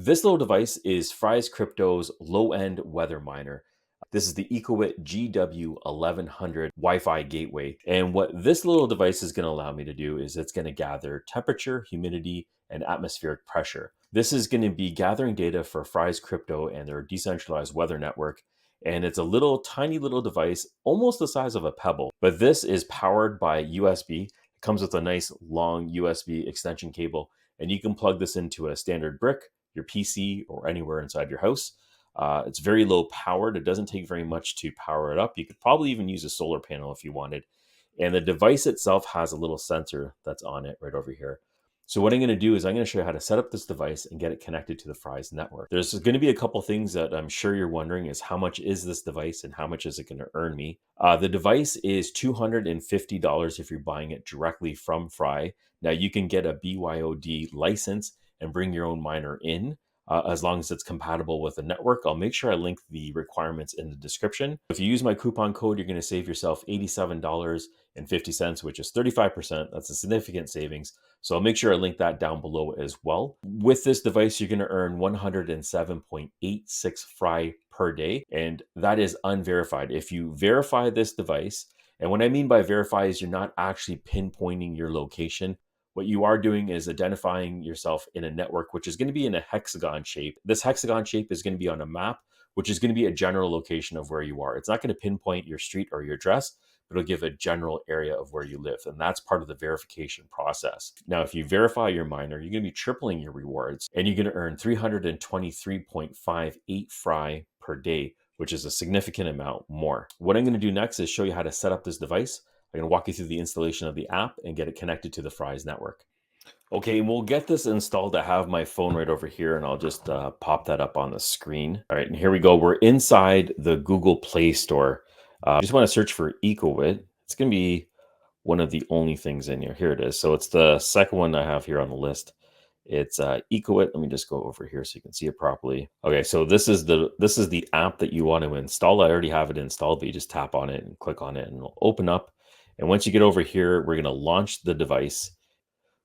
This little device is Fry's Crypto's low-end weather miner. This is the EcoWit GW1100 Wi-Fi gateway. And what this little device is going to allow me to do is it's going to gather temperature, humidity, and atmospheric pressure. This is going to be gathering data for Fry's Crypto and their decentralized weather network. And it's a little tiny little device, almost the size of a pebble. But this is powered by USB. It comes with a nice long USB extension cable, and you can plug this into a standard brick, your PC, or anywhere inside your house. It's very low powered. It doesn't take very much to power it up. You could probably even use a solar panel if you wanted. And the device itself has a little sensor that's on it right over here. So what I'm going to do is I'm going to show you how to set up this device and get it connected to the Fry's network. There's going to be a couple things that I'm sure you're wondering is how much is this device and how much is it going to earn me? The device is $250 if you're buying it directly from Fry. Now you can get a BYOD license and bring your own miner in. As long as it's compatible with the network. I'll make sure I link the requirements in the description. If you use my coupon code, you're going to save yourself $87.50, which is 35%. That's a significant savings. So I'll make sure I link that down below as well. With this device, you're going to earn 107.86 Fry per day, and that is unverified. If you verify this device, and what I mean by verify is you're not actually pinpointing your location. What you are doing is identifying yourself in a network, which is going to be in a hexagon shape. This hexagon shape is going to be on a map, which is going to be a general location of where you are. It's not going to pinpoint your street or your address, but it'll give a general area of where you live. And that's part of the verification process. Now, if you verify your miner, you're going to be tripling your rewards, and you're going to earn 323.58 Fry per day, which is a significant amount more. What I'm going to do next is show you how to set up this device. I'm going to walk you through the installation of the app and get it connected to the Fry's network. Okay, we'll get this installed. I have my phone right over here, and I'll just pop that up on the screen. All right, and here we go. We're inside the Google Play Store. Just want to search for EcoWit. It's going to be one of the only things in here. Here it is. So it's the second one I have here on the list. It's EcoWit. Let me just go over here so you can see it properly. Okay, so this is the app that you want to install. I already have it installed, but you just tap on it and click on it, and it'll open up. And once you get over here, we're going to launch the device.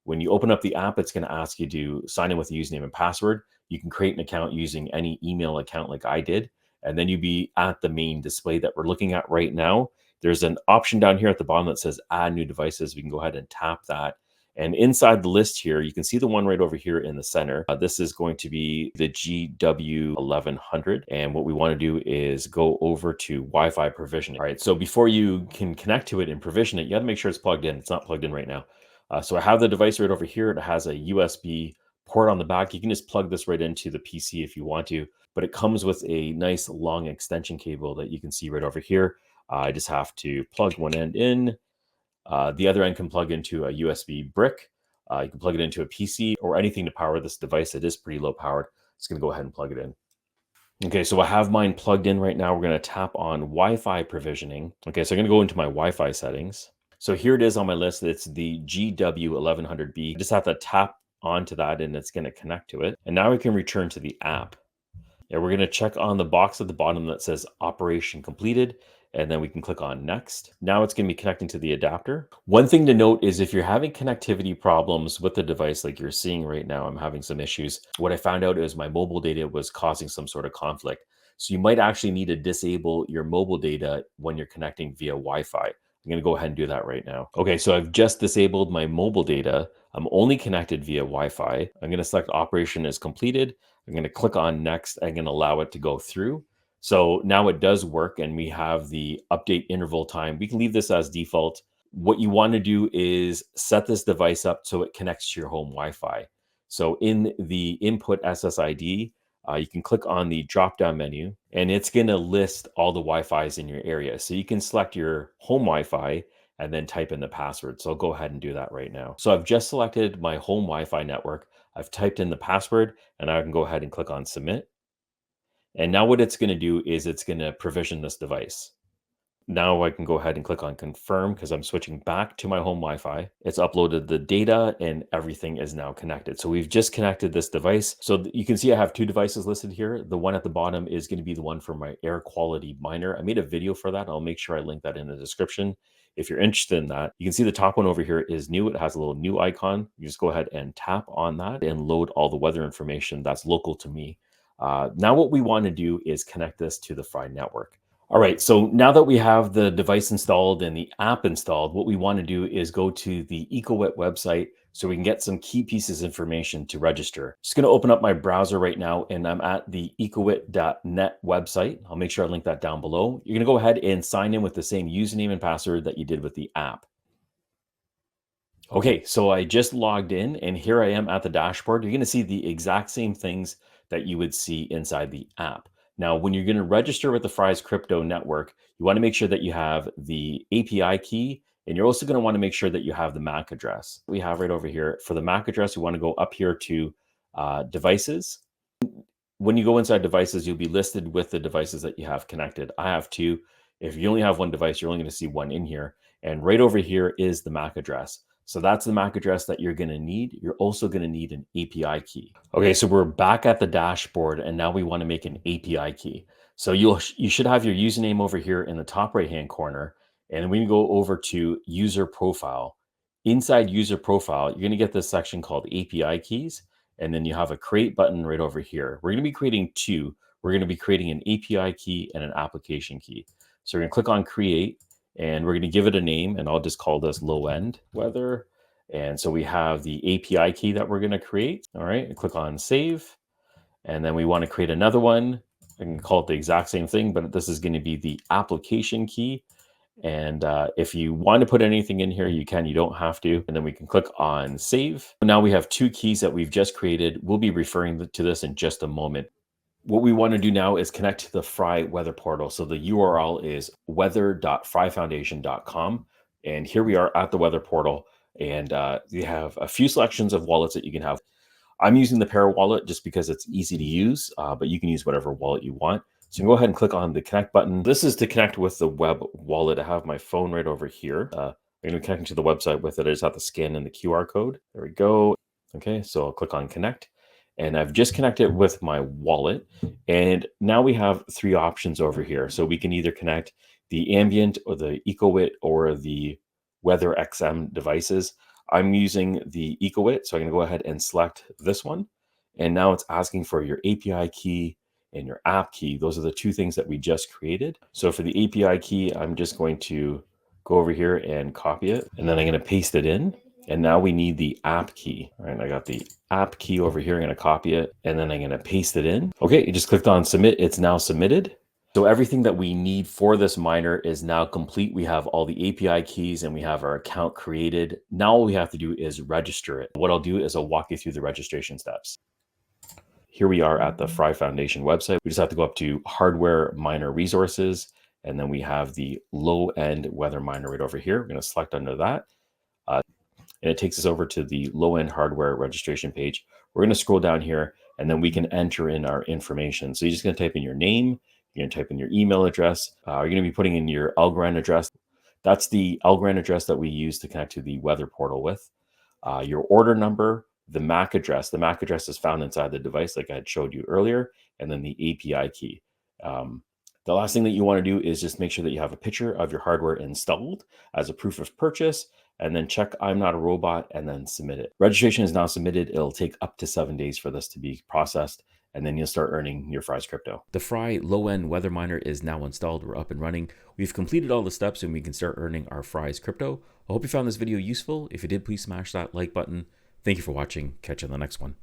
When you open up the app, it's going to ask you to sign in with a username and password. You can create an account using any email account like I did, and then you'll be at the main display that we're looking at right now. There's an option down here at the bottom that says add new devices. We can go ahead and tap that. And inside the list here, you can see the one right over here in the center. This is going to be the GW1100. And what we want to do is go over to Wi-Fi provisioning. All right, so before you can connect to it and provision it, you got to make sure it's plugged in. It's not plugged in right now. So I have the device right over here. It has a USB port on the back. You can just plug this right into the PC if you want to, but it comes with a nice long extension cable that you can see right over here. I just have to plug one end in. The other end can plug into a USB brick. You can plug it into a PC or anything to power this device. It is pretty low powered. It's going to go ahead and plug it in. Okay, so I have mine plugged in right now. We're going to tap on Wi-Fi provisioning. Okay, so I'm going to go into my Wi-Fi settings. So here it is on my list. It's the GW1100B. I just have to tap onto that and it's going to connect to it. And now we can return to the app. Yeah, we're going to check on the box at the bottom that says operation completed, and then we can click on next. Now it's going to be connecting to the adapter. One thing to note is if you're having connectivity problems with the device, like you're seeing right now, I'm having some issues. What I found out is my mobile data was causing some sort of conflict. So you might actually need to disable your mobile data when you're connecting via Wi-Fi. I'm going to go ahead and do that right now. Okay, so I've just disabled my mobile data. I'm only connected via Wi-Fi. I'm going to select operation is completed. I'm going to click on next. I'm going to allow it to go through. So now it does work and we have the update interval time. We can leave this as default. What you want to do is set this device up so it connects to your home Wi-Fi. So in the input SSID, you can click on the drop-down menu and it's going to list all the Wi-Fis in your area. So you can select your home Wi-Fi and then type in the password. So I'll go ahead and do that right now. So I've just selected my home Wi-Fi network. I've typed in the password and I can go ahead and click on submit. And now what it's going to do is it's going to provision this device. Now I can go ahead and click on confirm because I'm switching back to my home Wi-Fi. It's uploaded the data and everything is now connected. So we've just connected this device. So you can see I have two devices listed here. The one at the bottom is going to be the one for my air quality miner. I made a video for that. I'll make sure I link that in the description. If you're interested in that, you can see the top one over here is new. It has a little new icon. You just go ahead and tap on that and load all the weather information that's local to me. Now what we want to do is connect this to the Fry network. All right, so now that we have the device installed and the app installed, what we want to do is go to the EcoWit website so we can get some key pieces of information to register. Just going to open up my browser right now, and I'm at the ecowit.net website. I'll make sure I link that down below. You're going to go ahead and sign in with the same username and password that you did with the app. Okay, so I just logged in and here I am at the dashboard. You're going to see the exact same things that you would see inside the app. Now, when you're going to register with the Fry's crypto network, you want to make sure that you have the API key, and you're also going to want to make sure that you have the MAC address. We have right over here. For the MAC address, we want to go up here to devices. When you go inside devices, you'll be listed with the devices that you have connected. I have two. If you only have one device, you're only going to see one in here. And right over here is the MAC address. So that's the MAC address that you're going to need. You're also going to need an API key. Okay, so we're back at the dashboard and now we want to make an API key. So you should have your username over here in the top right-hand corner. And we can go over to user profile. Inside user profile, you're going to get this section called API keys. And then you have a create button right over here. We're going to be creating two. We're going to be creating an API key and an application key. So we're going to click on create and we're going to give it a name, and I'll just call this low end weather. And so we have the API key that we're going to create. All right, and click on save. And then we want to create another one. I can call it the exact same thing, but this is going to be the application key. And if you want to put anything in here, you can, you don't have to. And then we can click on save. Now we have two keys that we've just created. We'll be referring to this in just a moment. What we want to do now is connect to the Fry weather portal. So the URL is weather.fryfoundation.com. And here we are at the weather portal. And you have a few selections of wallets that you can have. I'm using the Pair wallet just because it's easy to use, but you can use whatever wallet you want. So you can go ahead and click on the connect button. This is to connect with the web wallet. I have my phone right over here. I'm going to be connecting to the website with it. I just have to scan in the QR code. There we go. Okay, so I'll click on connect. And I've just connected with my wallet. And now we have three options over here. So we can either connect the ambient or the EcoWit or the Weather XM devices. I'm using the EcoWit, so I'm going to go ahead and select this one. And now it's asking for your API key and your app key. Those are the two things that we just created. So for the API key, I'm just going to go over here and copy it. And then I'm going to paste it in. And now we need the app key. All right, I got the app key over here. I'm going to copy it and then I'm going to paste it in. Okay, you just clicked on submit. It's now submitted. So everything that we need for this miner is now complete. We have all the API keys and we have our account created. Now all we have to do is register it. What I'll do is I'll walk you through the registration steps. Here we are at the Fry Foundation website. We just have to go up to hardware miner resources. And then we have the low end weather miner right over here. We're going to select under that. And it takes us over to the low-end hardware registration page. We're going to scroll down here, and then we can enter in our information. So you're just going to type in your name. You're going to type in your email address. You're going to be putting in your Algorand address. That's the Algorand address that we use to connect to the weather portal with. Your order number, the MAC address. The MAC address is found inside the device, like I had showed you earlier, and then the API key. The last thing that you want to do is just make sure that you have a picture of your hardware installed as a proof of purchase, and then check I'm not a robot and then submit it. Registration is now submitted. It'll take up to 7 days for this to be processed, and then you'll start earning your Fry's crypto. The Fry low-end weather miner is now installed. We're up and running. We've completed all the steps and we can start earning our Fry's crypto. I hope you found this video useful. If you did, please smash that like button. Thank you for watching. Catch you on the next one.